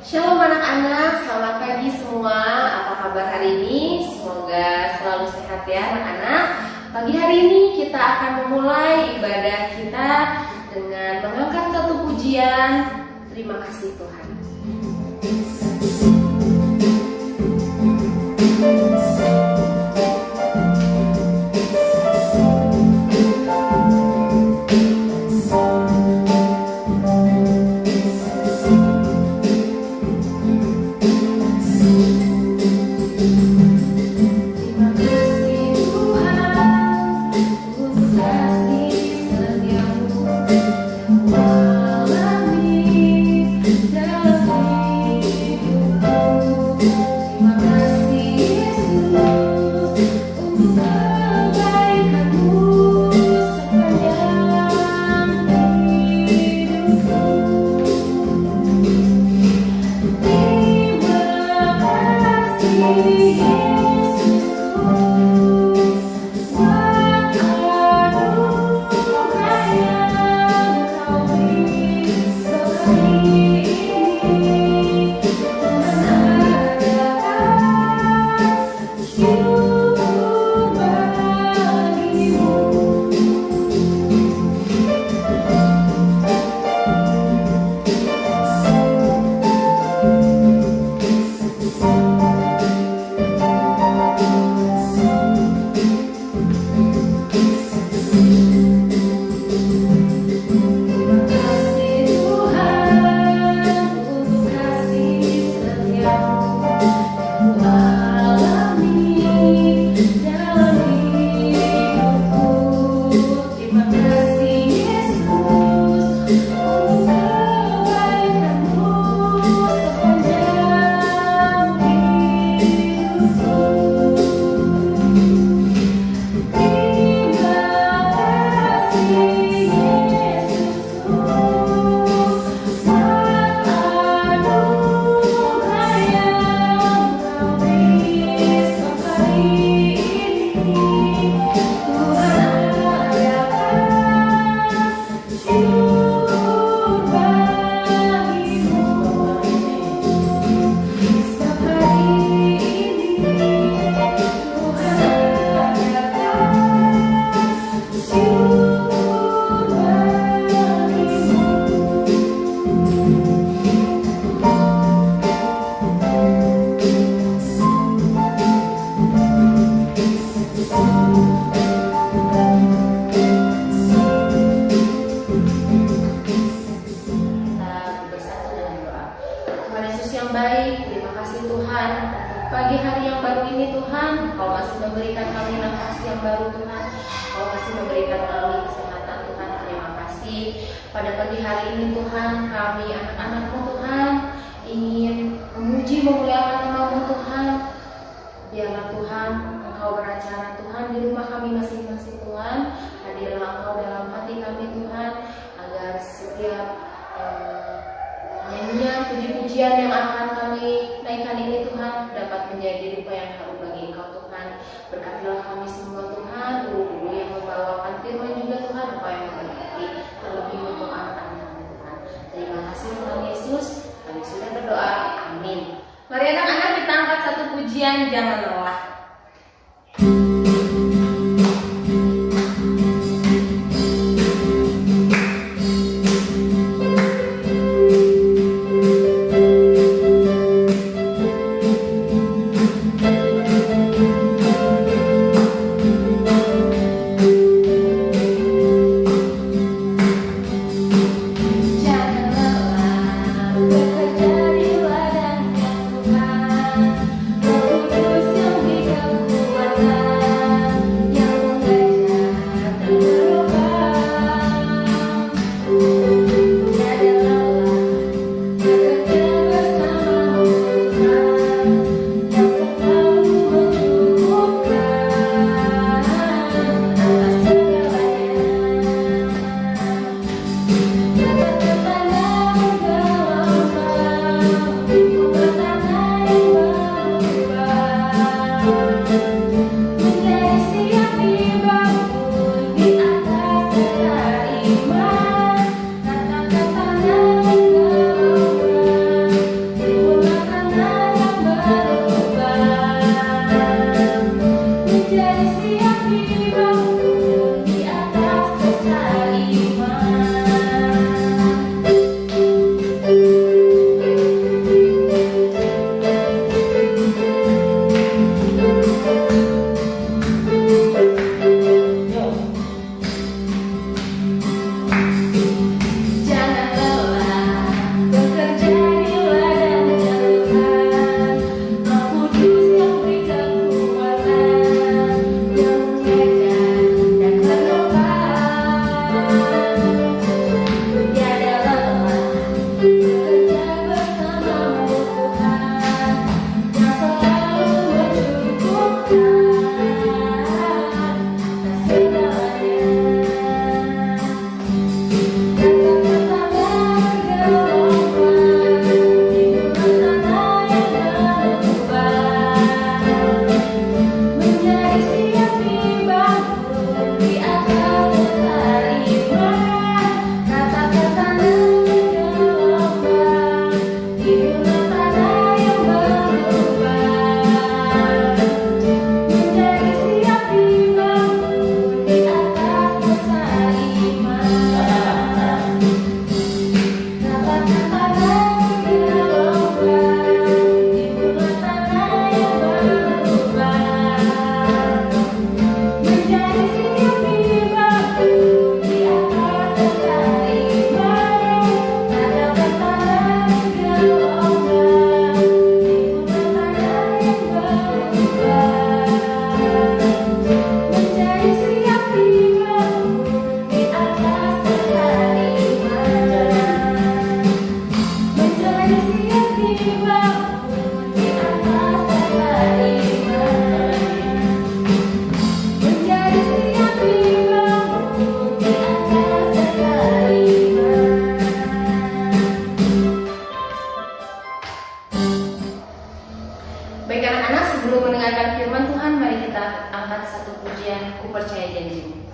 Shalom anak-anak, selamat pagi semua. Apa kabar hari ini? Semoga selalu sehat ya anak-anak. Pagi hari ini kita akan memulai ibadah kita dengan mengangkat satu pujian. Terima kasih Tuhan. Pada pagi hari ini Tuhan, kami anak-anak-Mu Tuhan ingin memuji memuliakan nama-Mu Tuhan. Biarlah Tuhan Engkau beracara Tuhan di rumah kami masing-masing Tuhan. Hadirlah Engkau dalam hati kami Tuhan, agar setiap nyanyian puji-pujian yang akan kami naikkan ini Tuhan dapat menjadi rupa yang harum bagi Engkau Tuhan. Berkatilah kami semua Tuhan, guru-guru yang membawakan firman juga Tuhan, Engkau yang memberkati, terlebih untuk anak-anak Tuhan. Terima kasih Tuhan Yesus, kami sudah berdoa, amin. Mari anak-anak kita angkat satu pujian, jangan lelah. Bekerja di ladang yang Tuhan, Roh Kudus yang sebelum mendengarkan firman Tuhan, mari kita angkat satu pujian, Ku Percaya Janji-Mu.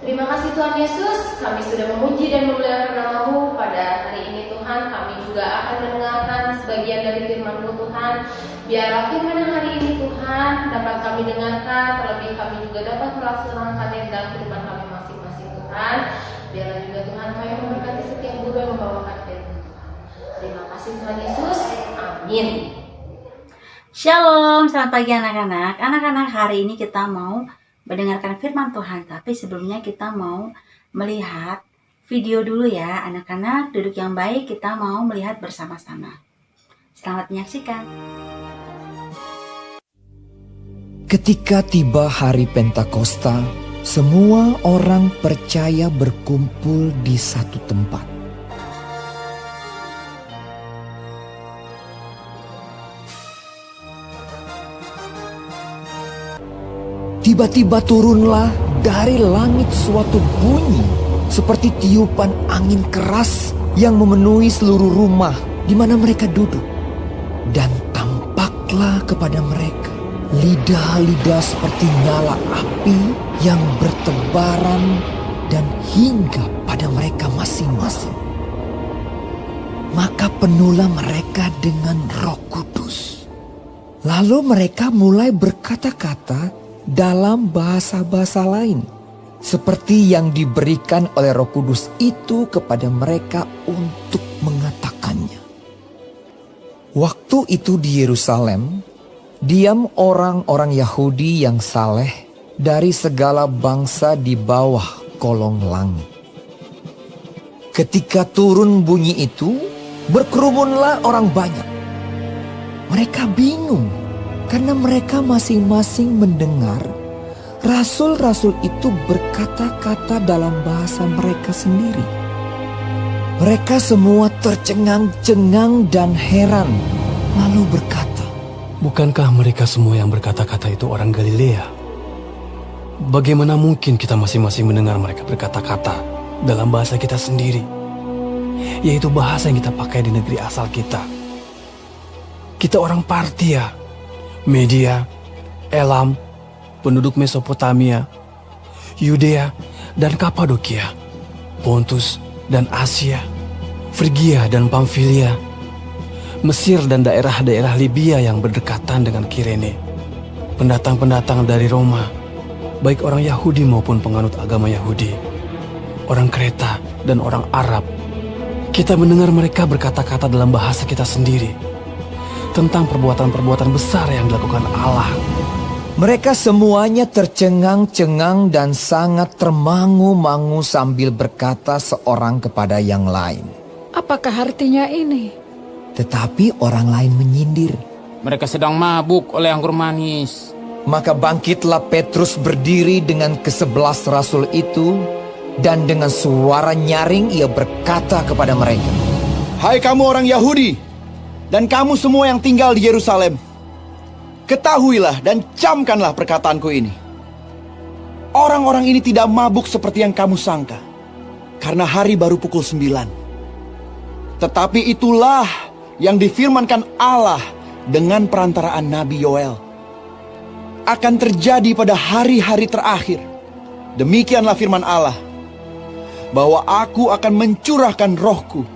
Terima kasih Tuhan Yesus, kami sudah memuji dan memuliakan nama-Mu pada hari ini Tuhan. Kami juga akan mendengarkan sebagian dari firman-Mu Tuhan. Biarlah firman yang hari ini Tuhan dapat kami dengarkan, terlebih kami juga dapat melaksanakannya dalam kehidupan kami masing-masing Tuhan. Biarlah juga Tuhan kami memberkati setiap guru yang membawakan firman Tuhan. Terima kasih Tuhan Yesus, amin. Shalom, selamat pagi anak-anak. Anak-anak, hari ini kita mau mendengarkan firman Tuhan, tapi sebelumnya kita mau melihat video dulu ya. Anak-anak, duduk yang baik, kita mau melihat bersama-sama. Selamat menyaksikan. Ketika tiba hari Pentakosta, semua orang percaya berkumpul di satu tempat. Tiba-tiba turunlah dari langit suatu bunyi seperti tiupan angin keras yang memenuhi seluruh rumah di mana mereka duduk. Dan tampaklah kepada mereka lidah-lidah seperti nyala api yang bertebaran dan hingga pada mereka masing-masing. Maka penuhlah mereka dengan Roh Kudus. Lalu mereka mulai berkata-kata dalam bahasa-bahasa lain seperti yang diberikan oleh Roh Kudus itu kepada mereka untuk mengatakannya. Waktu itu di Yerusalem, diam orang-orang Yahudi yang saleh dari segala bangsa di bawah kolong langit. Ketika turun bunyi itu, berkerumunlah orang banyak. Mereka bingung karena mereka masing-masing mendengar rasul-rasul itu berkata-kata dalam bahasa mereka sendiri. Mereka semua tercengang-cengang dan heran, lalu berkata, "Bukankah mereka semua yang berkata-kata itu orang Galilea? Bagaimana mungkin kita masing-masing mendengar mereka berkata-kata dalam bahasa kita sendiri, yaitu bahasa yang kita pakai di negeri asal kita? Kita orang Partia, Media, Elam, penduduk Mesopotamia, Yudea dan Kapadokia, Pontus dan Asia, Frigia dan Pamfilia, Mesir dan daerah-daerah Libya yang berdekatan dengan Kirene, pendatang-pendatang dari Roma, baik orang Yahudi maupun penganut agama Yahudi, orang Kreta dan orang Arab. Kita mendengar mereka berkata-kata dalam bahasa kita sendiri tentang perbuatan-perbuatan besar yang dilakukan Allah." Mereka semuanya tercengang-cengang dan sangat termangu-mangu sambil berkata seorang kepada yang lain, "Apakah artinya ini?" Tetapi orang lain menyindir. Mereka sedang mabuk oleh anggur manis. Maka bangkitlah Petrus berdiri dengan ke-11 rasul itu, dan dengan suara nyaring ia berkata kepada mereka, "Hai kamu orang Yahudi, dan kamu semua yang tinggal di Yerusalem, ketahuilah dan camkanlah perkataanku ini. Orang-orang ini tidak mabuk seperti yang kamu sangka, karena hari baru pukul 9. Tetapi itulah yang difirmankan Allah dengan perantaraan Nabi Yoel. Akan terjadi pada hari-hari terakhir. Demikianlah firman Allah, bahwa aku akan mencurahkan rohku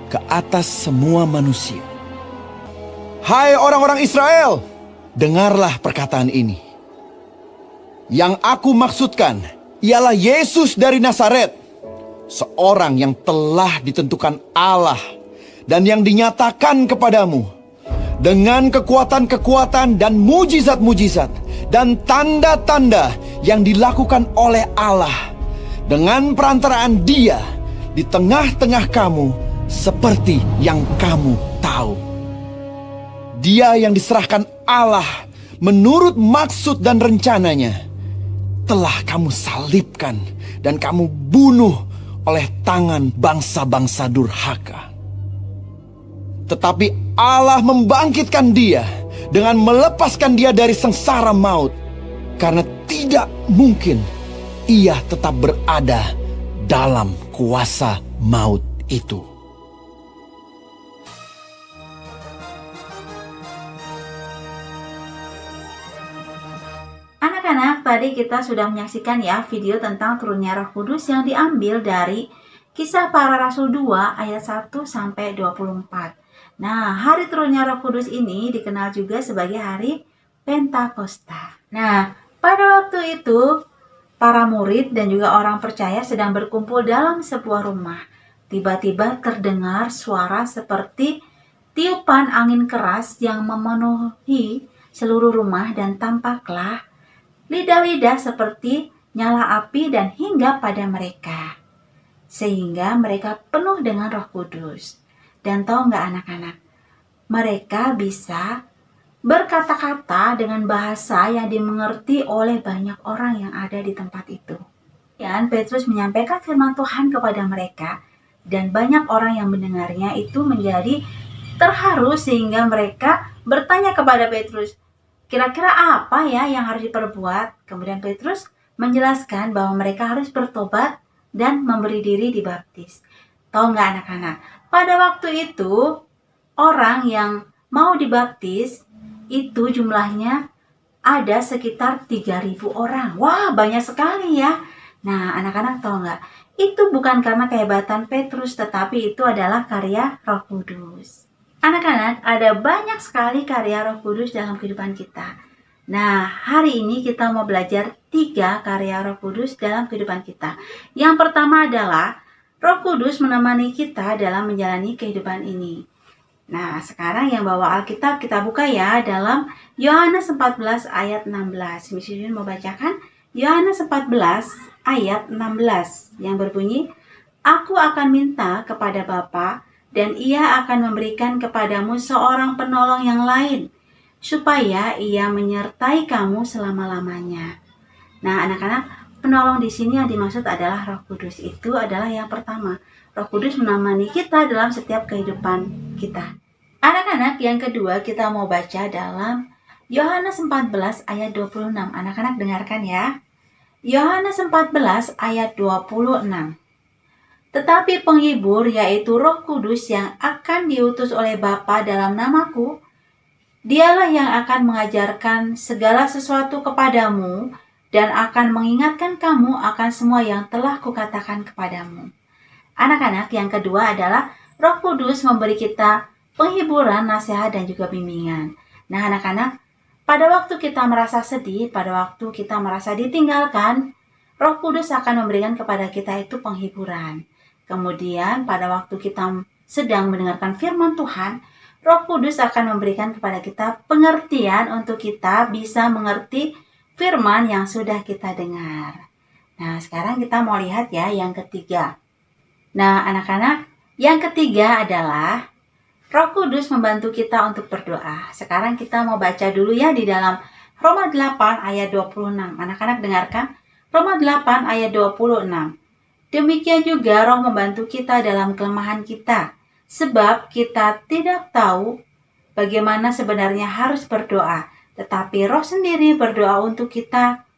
ke atas semua manusia. Hai orang-orang Israel, dengarlah perkataan ini. Yang aku maksudkan ialah Yesus dari Nazaret, seorang yang telah ditentukan Allah dan yang dinyatakan kepadamu dengan kekuatan-kekuatan dan mujizat-mujizat dan tanda-tanda yang dilakukan oleh Allah dengan perantaraan Dia di tengah-tengah kamu, seperti yang kamu tahu. Dia yang diserahkan Allah menurut maksud dan rencananya telah kamu salibkan dan kamu bunuh oleh tangan bangsa-bangsa durhaka. Tetapi Allah membangkitkan Dia dengan melepaskan Dia dari sengsara maut, karena tidak mungkin Ia tetap berada dalam kuasa maut itu." Anak-anak, tadi kita sudah menyaksikan ya video tentang turunnya Roh Kudus yang diambil dari Kisah Para Rasul 2 ayat 1 sampai 24. Nah, hari turunnya Roh Kudus ini dikenal juga sebagai hari Pentakosta. Nah, pada waktu itu para murid dan juga orang percaya sedang berkumpul dalam sebuah rumah. Tiba-tiba terdengar suara seperti tiupan angin keras yang memenuhi seluruh rumah, dan tampaklah lidah-lidah seperti nyala api dan hinggap pada mereka, sehingga mereka penuh dengan Roh Kudus. Dan tahu nggak anak-anak, mereka bisa berkata-kata dengan bahasa yang dimengerti oleh banyak orang yang ada di tempat itu. Dan Petrus menyampaikan firman Tuhan kepada mereka, dan banyak orang yang mendengarnya itu menjadi terharu sehingga mereka bertanya kepada Petrus, kira-kira apa ya yang harus diperbuat? Kemudian Petrus menjelaskan bahwa mereka harus bertobat dan memberi diri dibaptis. Tahu nggak anak-anak? Pada waktu itu orang yang mau dibaptis itu jumlahnya ada sekitar 3.000 orang. Wah, banyak sekali ya. Nah, anak-anak tahu nggak? Itu bukan karena kehebatan Petrus, tetapi itu adalah karya Roh Kudus. Anak-anak, ada banyak sekali karya Roh Kudus dalam kehidupan kita. Nah, hari ini kita mau belajar 3 karya Roh Kudus dalam kehidupan kita. Yang pertama adalah Roh Kudus menemani kita dalam menjalani kehidupan ini. Nah, sekarang yang bawa Alkitab kita buka ya dalam Yohanes 14 ayat 16. Miss Yuyun mau bacakan Yohanes 14 ayat 16 yang berbunyi, "Aku akan minta kepada Bapa dan Ia akan memberikan kepadamu seorang penolong yang lain, supaya Ia menyertai kamu selama-lamanya." Nah, anak-anak, penolong di sini yang dimaksud adalah Roh Kudus. Itu adalah yang pertama. Roh Kudus menemani kita dalam setiap kehidupan kita. Anak-anak, yang kedua kita mau baca dalam Yohanes 14 ayat 26. Anak-anak dengarkan ya. Yohanes 14 ayat 26. "Tetapi penghibur, yaitu Roh Kudus yang akan diutus oleh Bapa dalam namaku, Dialah yang akan mengajarkan segala sesuatu kepadamu dan akan mengingatkan kamu akan semua yang telah kukatakan kepadamu." Anak-anak, yang kedua adalah Roh Kudus memberi kita penghiburan, nasihat, dan juga bimbingan. Nah, anak-anak, pada waktu kita merasa sedih, pada waktu kita merasa ditinggalkan, Roh Kudus akan memberikan kepada kita itu penghiburan. Kemudian, pada waktu kita sedang mendengarkan firman Tuhan, Roh Kudus akan memberikan kepada kita pengertian untuk kita bisa mengerti firman yang sudah kita dengar. Nah, sekarang kita mau lihat ya yang ketiga. Nah, anak-anak, yang ketiga adalah Roh Kudus membantu kita untuk berdoa. Sekarang kita mau baca dulu ya di dalam Roma 8 ayat 26. Anak-anak dengarkan. Roma 8 ayat 26. "Demikian juga Roh membantu kita dalam kelemahan kita, sebab kita tidak tahu bagaimana sebenarnya harus berdoa, tetapi Roh sendiri berdoa untuk kita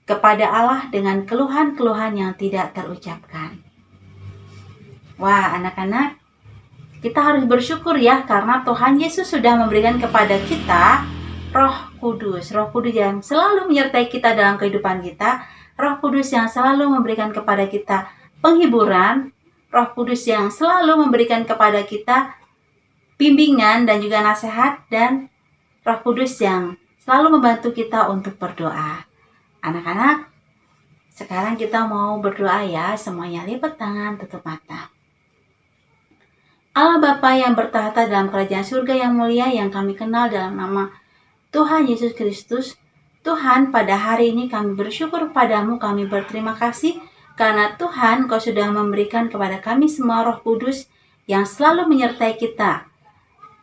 kepada Allah dengan keluhan-keluhan yang tidak terucapkan." Wah, anak-anak, kita harus bersyukur ya karena Tuhan Yesus sudah memberikan kepada kita Roh Kudus. Roh Kudus yang selalu menyertai kita dalam kehidupan kita. Roh Kudus yang selalu memberikan kepada kita penghiburan. Roh Kudus yang selalu memberikan kepada kita bimbingan dan juga nasihat. Dan Roh Kudus yang selalu membantu kita untuk berdoa. Anak-anak, sekarang kita mau berdoa ya. Semuanya lipat tangan, tutup mata. Allah Bapa yang bertahta dalam kerajaan surga yang mulia yang kami kenal dalam nama Tuhan Yesus Kristus. Tuhan, pada hari ini kami bersyukur padamu, kami berterima kasih karena Tuhan Kau sudah memberikan kepada kami semua Roh Kudus yang selalu menyertai kita.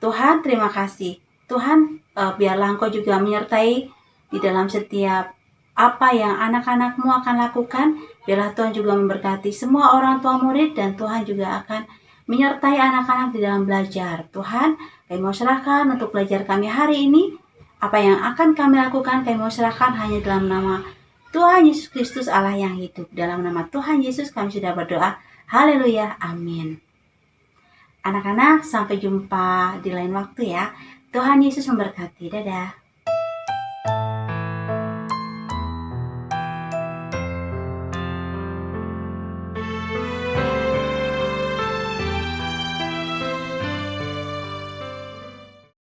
Tuhan, terima kasih. Tuhan, biarlah Engkau juga menyertai di dalam setiap apa yang anak-anak-Mu akan lakukan. Biarlah Tuhan juga memberkati semua orang tua murid dan Tuhan juga akan menyertai anak-anak di dalam belajar. Tuhan, kami mau serahkan untuk belajar kami hari ini. Apa yang akan kami lakukan, kami mau serahkan hanya dalam nama Tuhan Yesus Kristus Allah yang hidup. Dalam nama Tuhan Yesus kami sudah berdoa. Haleluya, amin. Anak-anak, sampai jumpa di lain waktu ya. Tuhan Yesus memberkati. Dadah.